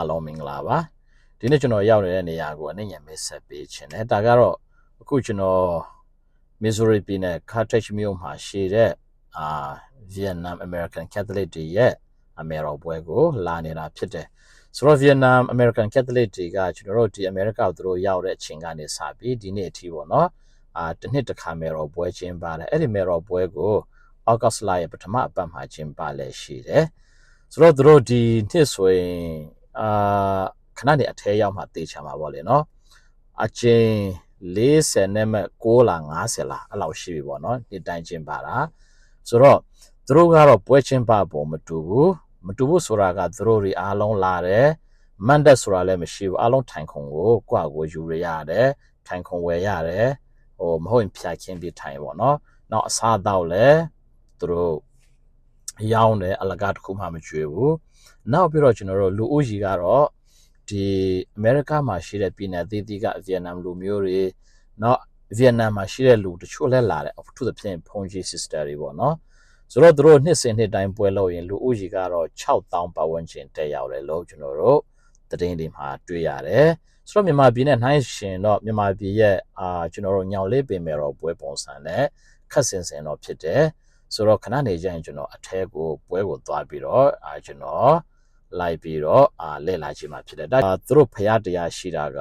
အားလုံးမင်္ဂလာပါဒီနေ့ကျွန်တော်ရောက်နေတဲ့နေရာကိုအနည်းငယ်မိတ်ဆက်ပေးခြင်းနဲ့ဒါကတော့အခုကျွန်တော် Missouri ပြည်နယ် Carthage မြို့မှာရှိတဲ့ Vietnam American Catholic တွေရဲ့အမေတော်ပွဲကိုလာနေတာဖြစ်တယ်ဆိုတော့ Vietnam American Catholic တွေကကျွန်တော်တို့ဒီ America ကိုသူတို့ရောက်တဲ့အချိန်ကနေစပြီးဒီနေ့အထိပေါ့နော်တစ်နှစ်တစ်ခါမေတော်ပွဲကျင်းပါတယ်အဲ့ဒီမေတော်ပွဲကို August လရဲ့ပထမအပတ်မှာကျင်းပလဲရှိတယ်ဆိုတော့သူတို့ဒီနှစ်ဆိုရင်ခဏနေအထဲရောက်မှတေချာမှာပေါ့လေနော်အချင်း40နဲ့မဲ့6လား50လားအဲ့လောက်ရှိပြီပေါ့နော်ဒီတိုင်းကျင်းပတာဆိုတော့သူတို့ကတော့ပွဲကျင်းပပုံမတူဘူးဆိုတာကသူတို့တွေအားလုံးလာတယ်မန်တက်ဆိုတာလည်းမရှိဘူးအားလုံးထိုင်ခုံကိုယူရရတယ်ထိုင်ခုံဝယ်ရတယ်မဟုတ်ရင်ဖြတ်ခင်းပြီးထိုင်ပေါ့နော်နောက်အစားတော့လဲသူတို့ရောင်းတယ်အလကားတစ်ခုမှမကျွေးဘူးနောက်ပြီးတော့ကျွန်တော်တို့လူဦးကြီးကတော့ဒီအမေရိကမှာရှိတဲ့ပြည်နယ်သီးသီးကဗီယက်နမ်လူမျိုးတွေနောက်ဗီယက်နမ်မှာရှိတဲ့လူတချို့လဲလာတယ်အထူးသဖြင့်ဖုန်ကြီး sister တွေပေါ့နော်ဆိုတော့သူတို့နှစ်စဉ်နှစ်တိုင်းပွဲလို့ရင်လူဦးကြီးကတော့6000ပတ်ဝန်းကျင်တက်ရောက်တယ်လို့ကျွန်တော်တို့သတင်းတွေမှာတွေ့ရတယ်ဆိုတော့မြန်မာပြည်နဲ့နှိုင်းရှင်တော့မြန်မာပြည်ရဲ့ကျွန်တော်တို့ညောင်လေးပင်မယ်တော့ပွဲပုံစံနဲ့ခက်စင်တော့ဖြစ်တယ်ဆိုတော့ခဏနေကြရင်ကျွန်တော်အထဲကိုပွဲကိုသွားပြီးတော့ကျွန်တော်လိုက်ပြီးတော့လဲလာခြင်းမှာဖြစ်တယ်ဒါသူတို့ဖရားတရားရှိတာက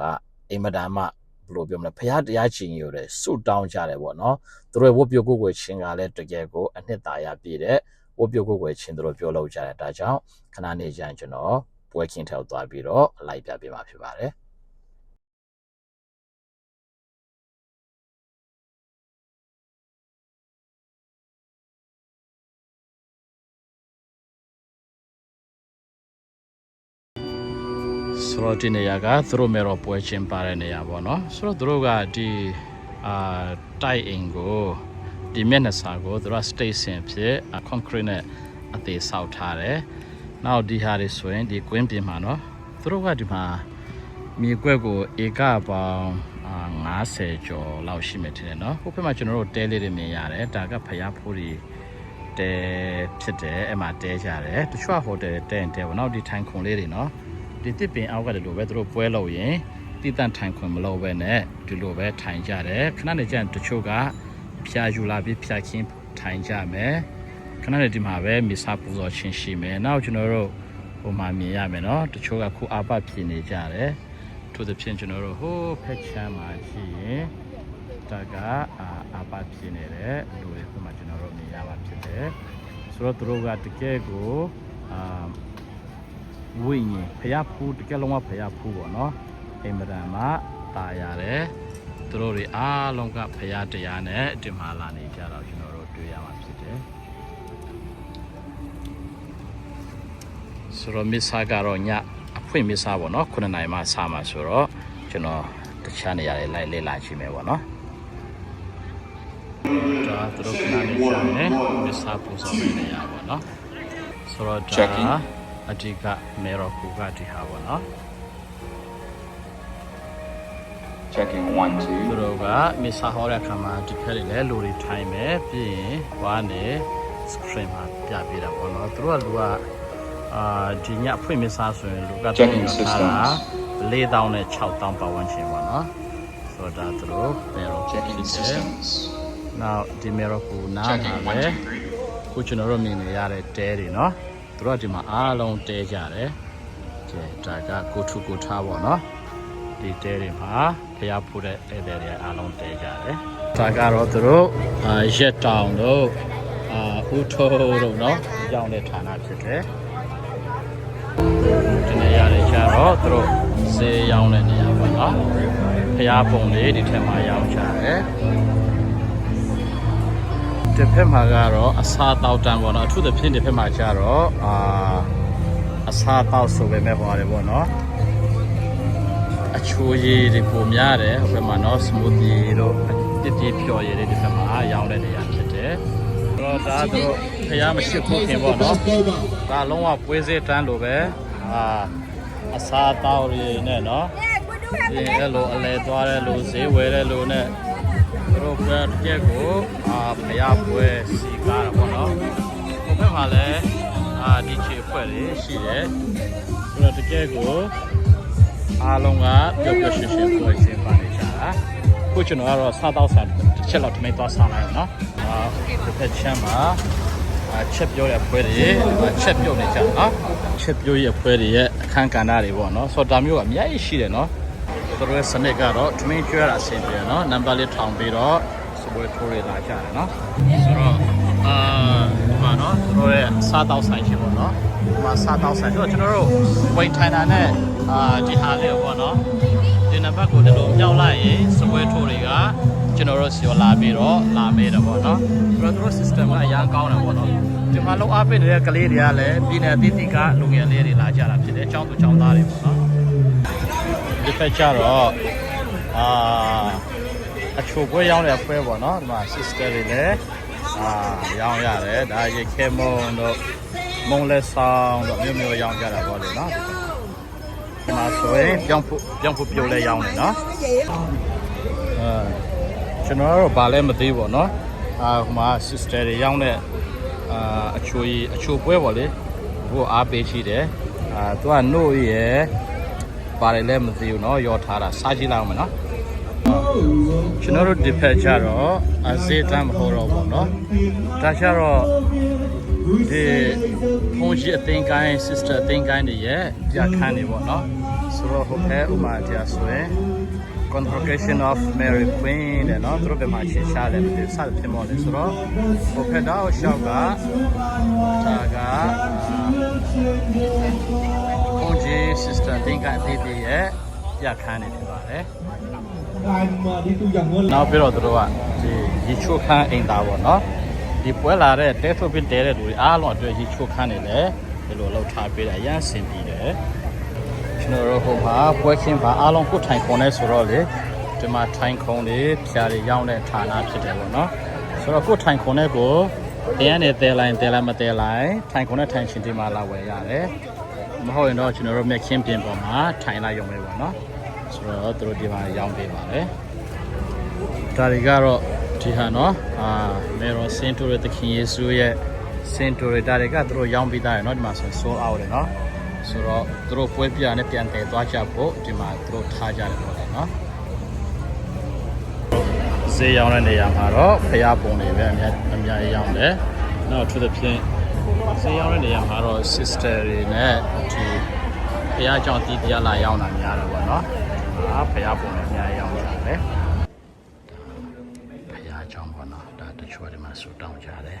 အင်မတန်မှဘယ်လိုပြောမလဲဖရားတရားချင်ရတယ်ဆုတောင်းကြတယ်ပေါ့နော်သူတို့ဝတ်ပြုတ်ကိုယ်ချင်းကလည်းတကယ်ကိုအနှစ်သာရပြည့်တဲ့ဝတ်ပြုတ်ကိုယ်ချင်းသူတို့ပြောလို့ကြတယ်ဒါကြောင့်ခဏနေကြရင်ကျွန်တော်ပွဲခင်းထဲသွားပြီးတော့လိုက်ပြပေးမှာဖြစ်ပါတယ်ဆိုတော့ဒီနေရာကသူတို့မဲတော့ပွဲချင်းပါတဲ့နေရာပေါ့နော်ဆိုတော့သူတို့ကဒီတိုက်အင်ကိုဒီမျက်နှာစာကိုသူတို့ station ဖြစ် concrete နဲ့အသေးဆောက်ထားတယ်နောက်ဒီဟာတွေဆိုရင်ဒီကွင်းပြင်မှာနော်သူတို့ကဒီမှာမြေကွက်ကိုဧကပေါင်း50ကျော်လောက်ရှိမယ်ထင်တယ်နော်ဟိုဘက်မှာကျွန်တော်တို့တဲလေးတွေမြင်ရတယ်ဒါကဖျားဖိုးတွေတဲဖြစ်တယ်အဲ့မှာတဲကြတယ်တချို့ဟိုတယ်တဲပေါ့နော်ဒီထိုင်ခုံလေးတွေနော်ဒီတစ်ပင်အောက်ကလည်းလိုပဲသူတို့ပွဲလို့ရင်တိတန့်ထိုင်ခွင်မလို့ပဲနဲ့ဒီလိုပဲထိုင်ကြတယ်ခဏနေကျရင်တချို့ကဖြာယူလာပြီးဖြာခင်းထိုင်ကြမယ်ခဏနေဒီမှာပဲမိစားပူဇော်ခြင်းရှိမယ်နောက်ကျွန်တော်တို့ဟိုမှာမြင်ရမယ်နော်တချို့ကခုအာပဖြစ်နေကြတယ်ထို့သဖြင့်ကျွန်တော်တို့ဟိုဖက်ချမ်းမှာရှိရင်ဒါကအာပဖြစ်နေတဲ့လူတွေခုမှကျွန်တော်တို့မြင်ရမှာဖြစ်တယ်ဆိုတော့သူတို့ကတကယ်ကိုဝိညာဉ်ဖျားဖူးတကယ်လုံးဝဖျားဖူးပေါ့နော်အိမ်မတန်မှာတာရတယ်သူတို့တွေအားလုံးကဖျားတရားနဲ့ဒီမှာလာနေကြတော့ကျွန်တော်တို့တွေ့ရမှာဖြစ်တယ်ဆိုတော့မစ်စာကတော့ညအဖွင့်မစ်စာပေါ့နော်9နာရီမှစမှာဆိုတော့ကျွန်တော်တခြားနေရာတွေလိုက်လေ့လာကြည့်မယ်ပေါ့နော်ဒါသူတို့ခဏနေကြတယ်မစ်စာပူဇော်မယ့်နေရာပေါ့နော်ဆိုတော့ဒါအတိကမေရောကူကဒီဟာပေါ့နော် checking 1 2သူတို့ကမစ်စာဟောတဲ့အခါမှာဒီဖက်တွေလည်းလူတွေထိုင်မယ်ပြီးရင်ဝါနဲ့ screen မှာပြပြတာပေါ့နော်သူတို့ကလူကဒီညအဖွင့်မစ်စာဆိုရင်လူက3တောင်းနဲ့6000ပတ်ဝန်းကျင်ပေါ့နော်ဆိုတော့ဒါသူတို့မေရော checking systems နောက်ဒီမေရောကူနားမှာပဲခုကျွန်တော်တို့မြင်နေရတဲ့တဲတွေနော်သူတို့ဒီမှာအားလုံးတဲကြတယ်ဒါကကိုထုကိုထားပေါ့နော်ဒီတဲတွေမှာဖျားဖို့တဲ့ဧည့်သည်တွေအားလုံးတဲကြတယ်ဒါကတော့သူတို့ရက်တောင်တို့ဦးထိုးတို့နော်ကြောင်းတဲ့ဌာနဖြစ်တယ်ဒီနေရာတွေကျတော့သူတို့ဈေးရောင်းတဲ့နေရာပေါ့နော်ဖျားပုံလေးဒီထက်မှရောင်းချတယ်ဒီဖက်မှာကတော့အစားတောက်တန်းပေါ့နော်အထူးသဖြင့်ဒီဖက်မှာကျတော့အစားတောက်ဆိုပေမဲ့ဟောတယ်ပေါ့နော်အချိုးရည်တွေပုံများတယ်ဟိုဘက်မှာနော် smoothie တို့တည်ဖြော်ရည်တွေဒီဖက်မှာရောင်းတဲ့နေရာဖြစ်တယ်ဆိုတော့ဒါတို့ဖျားမရှိဘူးခင်ပေါ့နော်ဒါလုံးဝပွဲစည်းတန်းလိုပဲအစားတောက်ရည်နဲ့နော်ဒီအဲ့လိုအလဲသွားတဲ့လူဈေးဝယ်တဲ့လူနဲ့တို့ပွဲတကယ်ကိုဖျားပွဲစီကားတာပေါ့နော်ဟိုဘက်မှာလည်းဒီချေဖွဲ့လေးရှိတယ်ဆိုတော့ ကယ်ကိုအားလုံးကပျော်ပျော်ရွှင်ရွှင်ကိုကျင်းပနေကြတာခုကျွန်တော်ကတော့စားတော့စားတစ်ချက်လောက်ထမင်းသွားစားလိုက်အောင်နော်ဒီဖက်ချမ်းမှာချက်ပြောတဲ့အဖွဲ့တွေချက်ပြုတ်နေကြနော်ချက်ပြောရဲ့အဖွဲ့တွေရဲ့အခန်းကဏ္ဍတွေပေါ့နော်ဆိုတော့ဒါမျိုးကအများကြီးရှိတယ်နော်သူတို့ရဲ့စနစ်ကတော့ထမင်းကျွေးရတာအဆင်ပြေနော်နံပါတ်လေးထောင်ပြီးတော့စပွဲထိုးရလာကြတယ်နော်ဆိုတော့ဒီမှာနော်သူတို့ရဲ့စားတော့ဆိုင်ရှိပေါ့နော်ဒီမှာစားတော့ဆိုင်ဆိုတော့ကျွန်တော်တို့ဝင်ထိုင်တာနဲ့ဒီဟာလေးပေါ့နော်ဒီနံပါတ်ကိုဒီလိုမြောက်လိုက်ရင်စပွဲထိုးတွေကကျွန်တော်တို့စီကိုလာပြီးတော့လာမေးတယ်ပေါ့နော်ဆိုတော့သူတို့ system ကအများကောင်းတယ်ပေါ့နော်ဒီမှာလုံးအားပေးနေတဲ့ကလေးတွေကလည်းပြည်နယ်အသီးသီးကလူငယ်လေးတွေလာကြတာဖြစ်တယ်အကြောင်းသူအကြောင်းသားတွေပေါ့နော်ဒီဖက်ကျတော့အချိုပွဲရောင်းတဲ့ပွဲပေါ့နော်ဒီမှာ sister တွေလည်းရောင်းရတယ်ဒါရေခဲမုံတို့မုံလက်ဆောင်တို့မျိုးမျိုးရောင်းကြတာပေါ့လေနော်ဒီမှာဆိုရင်ပြောင်းဖို့ပြုတ်လဲရောင်းတယ်နော်ကျွန်တော်တို့ဘာလဲမသိပေါ့နော်ဟိုမှာ sister တွေရောင်းတဲ့အချိုပွဲပေါ့လေဘို့အားပေးရှိတယ်သူကနို့ရယ်ပါတယ်လဲမသိဘူးเนาะရောထားတာစားကြည့်လိုက်အောင်မနော်ကျွန်တော်တို့ဒီဖက်ကျတော့ဈေးတမ်းမဟုတ်တော့ဘူးเนาะဒါကျတော့ဒီဘုန်းကြီးအသိကိုင်း sister အသိကိုင်းတွေရဲ့ပြခန်းတွေပေါ့เนาะဆိုတော့ဟိုဖက်ဥမာတရားဆိုရင် Congregation of Mary Queen တဲ့เนาะသူတို့ဘက်မှာရှင်းရှားတယ်ဒီစသဖြင့်ပေါ့လေဆိုတော့ဟိုဖက်တော့ရှောက်ကဒါကဘုန်းကြီး sister အသိကိုင်းအသေးသေးရဲ့ပြခန်းနေဖြစ်ပါတယ်နောက်ပြီးတော့သူတို့ကဒီရေချိုးခန်းအိမ်သားပေါ့နော်ဒီပွဲလာတဲ့တဲထုတ်ပင်တဲတဲ့လူတွေအားလုံးအတွက်ရေချိုးခန်းနေတယ်ဒီလိုလောက်ထားပေးတာအရင်ဆင်ပြီးတယ်ကျွန်တော်တို့ဟိုမှာပွဲခင်းပါအားလုံးကိုထိုင်ခုံနေဆိုတော့လေဒီမှာထိုင်ခုံတွေဖြာတွေရောင်းတဲ့ဌာနဖြစ်တယ်ပေါ့နော်ဆိုတော့ကိုထိုင်ခုံနဲ့ကိုတရားနဲ့တဲလိုက်မတဲလိုက်ထိုင်ခုံနဲ့ထိုင်ချင်းဒီမှာလာဝယ်ရတယ်မဟုတ်ရင်တော့ကျွန်တော်တို့မြက်ခင်းပြင်ပေါ်မှာထိုင်လိုက်ရုံပဲပေါ့နော်ဆိုတော့သူတို့ဒီမှာရောင်းပေးပါတယ်ဒါတွေကတော့ဒီဟာနော်မေရောစင်တိုရသခင်ယေရှုရဲ့စင်တိုရဒါတွေကသူတို့ရောင်းပေးတာရယ်နော်ဒီမှာဆို sold out တယ်နော်ဆိုတော့သူတို့ပွဲပြနဲ့ပြန်တည်သွားကြဖို့ဒီမှာသူတို့ထားကြတယ်ပေါ့လေနော်ဈေးရောင်းတဲ့နေရာမှာတော့ဖျားပုံတွေပဲအများကြီးရောင်းတယ်နောက်သူတို့ဖြင့်ဈေးရောင်းတဲ့နေရာမှာတော့ sister တွေနဲ့ဒီဖျားကြောင့်တီးတရားလာရောင်းတာများတယ်ပေါ့နော်ဖျားပုံတွေအများကြီးရောင်းကြတယ်ဖျားကြောင့်ပေါ့နော်ဒါတချို့ဒီမှာဆူတောင်းကြတယ်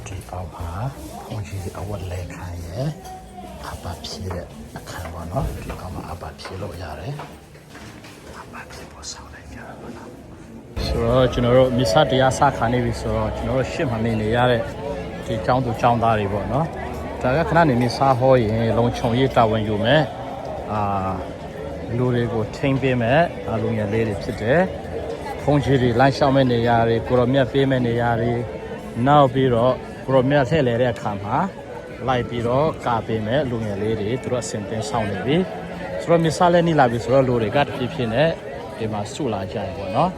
ဒီအောက်မှာဘုန်းကြီးအဝတ်လဲခံရဲ့အပဖြည့်တဲ့အခန်းပေါ့နော်ဒီအောက်မှာအပဖြည့်လို့ရတယ်အပဖြည့်ဖို့ဆောင်လိုက်ကြပါတော့ဆိုတော့ကျွန်တော်တို့မိစတရားစခါနေပြီဆိုတော့ကျွန်တော်တို့ရှစ်မှနေရတဲ့ဒီကျောင်းသူကျောင်းသားတွေပေါ့နော်ဒါကခဏနေမိစားဟောရင်လုံခြုံရေးတာဝန်ယူမယ်လူတွေကိုထိန်းပေးမယ်လူငယ်လေးတွေဖြစ်တယ်ဘုန်းကြီးတွေလမ်းလျှောက်မဲ့နေရာတွေကိုရောမြတ်ပေးမဲ့နေရာတွေနောက်ပြီးတော့ကိုရောမြတ်လှည့်လေတဲ့အခါမှာလိုက်ပြီးတော့ကာပေးမယ်လူငယ်လေးတွေသူတို့အစင်တင်ဆောင်နေပြီဆိုတော့မိစားလည်းနေလာပြီဆိုတော့လူတွေကတဖြည်းဖြည်းနဲ့ဒီမှာစုလာကြတယ်ပေါ့နော်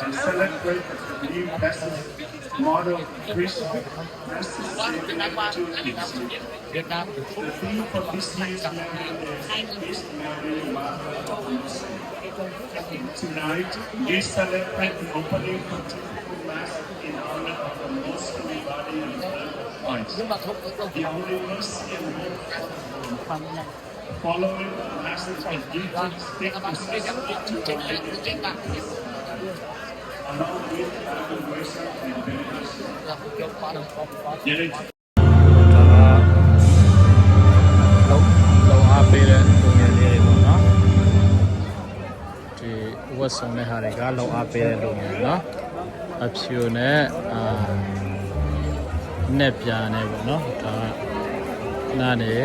and celebrate the new Baptist model Christian Baptist The theme for this year's meeting is Mary Mother of Mercy. Tonight, we celebrate the opening of the Mass in honor of the Most Holy Body and Blood of Christ. The Holy Mercy and Hope following the message of Jesus, take the to the along with other worship and benediction. လောအားပေးတဲ့လူငယ်လေးတွေပေါ့နော်ဒီဝတ်ဆောင်တဲ့ဟာတွေကလောအားပေးတဲ့လူငယ်နော်အဖြူနဲ့နဲ့ပြာနဲ့ပေါ့နော်ဒါနားနေ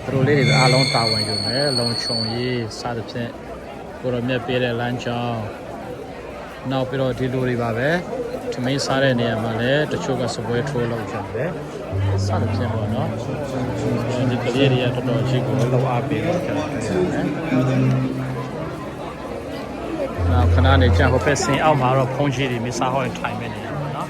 သူတို့လေးတွေအားလုံးတာဝန်ယူမယ်လုံခြုံရေးစသဖြင့်ကိုရမြတ်ပေးတဲ့လမ်းကြောင်းနောက်ပြီးတော့ဒီလူတွေပါပဲ ထမင်းစားတဲ့နေရာမှာလည်းတချို့ကစပွဲထိုးလောက်ကြတယ်စသဖြင့်ပေါ့နော်ဒီကလေးတွေကတော်တော်ကြီးကိုလောက်အားပေးလို့ကျွန်တော်တွေ့ရတယ်နောက်ခဏနေကြဟိုဘက်ဆင်အောက်မှာတော့ဖုံးကြီးတွေမစားဟောထိုင်မဲ့နေရပါတော့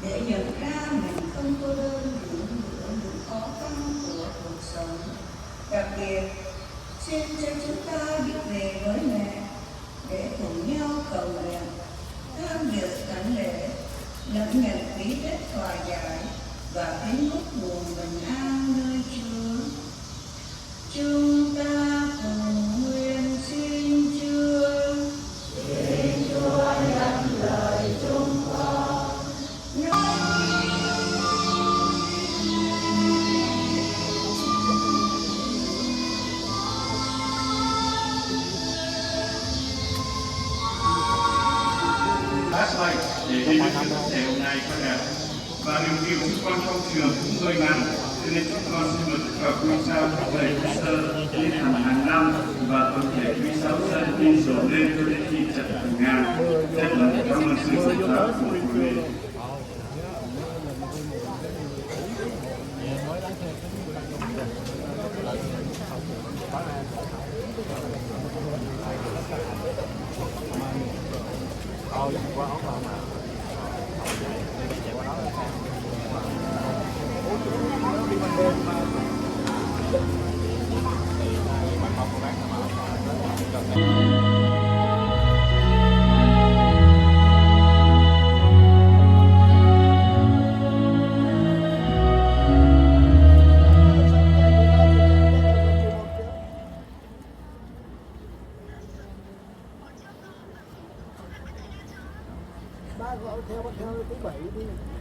để nhận ra mình không cô đơn những khó khăn của cuộc sống. Đặc biệt, xin cho chúng ta biết về với mẹ để cùng nhau cầu nguyện, tham dự thánh lễ, lắng nhận bí tích hòa giải và kính múc nguồn bình an nơi Chúa. Chúng ta cùng nguyện xin Chúa. Xin Chúa nhận lời chúng con. Last night, để đi đến ngày hôm nay các em và điều kiện chúng con trong trường cũng hơi ngắn, cho nên chúng con xin được tập quy sao thầy sơ đi thẳng hàng năm và toàn thể quy sao dân đi dồn lên cho đến khi trận thành Nga. Rất là cảm ơn sự hỗ trợ của quý vị. ba gọi theo thứ bảy đi